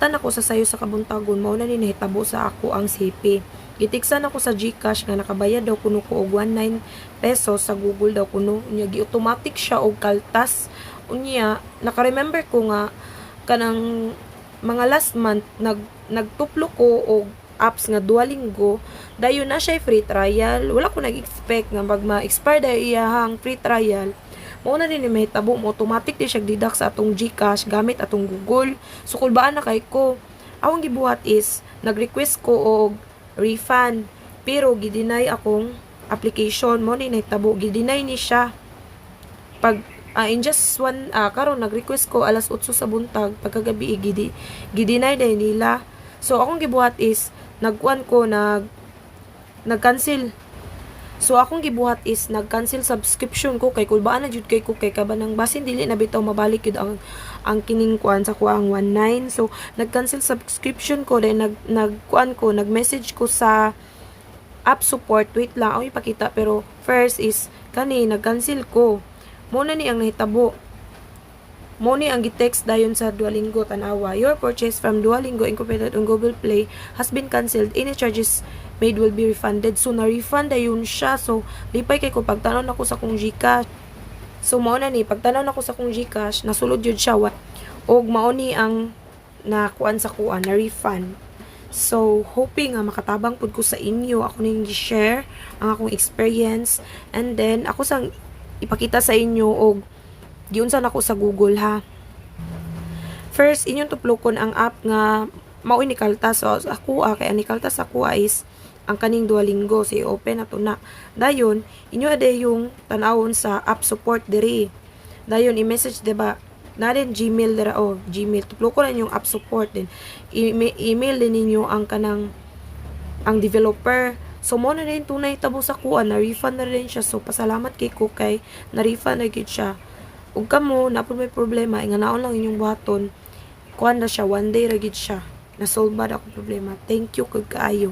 tan ako sa sayo sa kabuntagon, mao na ni nahitabo sa ako ang CP. Gitiksan ako sa GCash nga nakabayad daw kuno ko og 19 pesos sa Google daw kuno. Unya gi-automatic siya og kaltas. Unya naka-remember ko nga kanang mga last month nagtuplo ko og apps nga Duolingo, dayon na siya free trial. Wala ko nag-expect nga pag ma-expire dayon iyahang free trial. Mao na din may tabo mo automatic di siya deduct sa atong GCash gamit atong Google. So kulbaan na kay ko. Awang gibuhat is nag-request ko og refund pero gideny akong application mo ni nahitabo gideny ni siya pag in just one karon nag-request ko alas 8 sa buntag pagkagabi gideny dahil nila. So akong gibuhat is nagkuan ko nag-cancel. So akong gibuhat is nag-cancel subscription ko kay kulbaan na jud kay ko kay kabanang basin dili na bitaw mabalik jud ang kining kuan sa kuang 19. So nag-cancel subscription ko then nagkuan ko nag-message ko sa app support. Wait lang ako ipakita pero first is kani nag-cancel ko. Mo na ni ang nahitabo. Mo ni ang gi-text dayon sa Duolingo tanawa. Your purchase from Duolingo Incorporated on Google Play has been canceled. Any charges made will be refunded. So na-refund dayon siya. So lipay kay ko pagtanaw nako sa kong GCash. So mao na ni pagtanaw nako sa kong GCash nasulod jud siya og mao ni ang nakuan sa kuan na refund. So hoping nga makatabang pud ko sa inyo ako ning gi-share ang akong experience and then ako sang ipakita sa inyo og giunsan ako sa Google ha. First, inyong tuplokon ang app nga mao ni kaltas. So ako kay ani kaltas ako is ang kaning Duolingo si open ato na. Dayon, inyo ade yung tanawon sa app support diri. Dayon i-message diba na rin Gmail dira Gmail tuplokon na yung app support din. Email din ninyo ang kanang ang developer. So mo na rin tunay tabo sa kuan na refund na rin siya. So pasalamat kay ko kay na refund na gid siya. Ug kamo na po may problema nga naon lang inyong buhaton kuan na siya one day ra gid siya na solve ba ako problema. Thank you kag kaayo.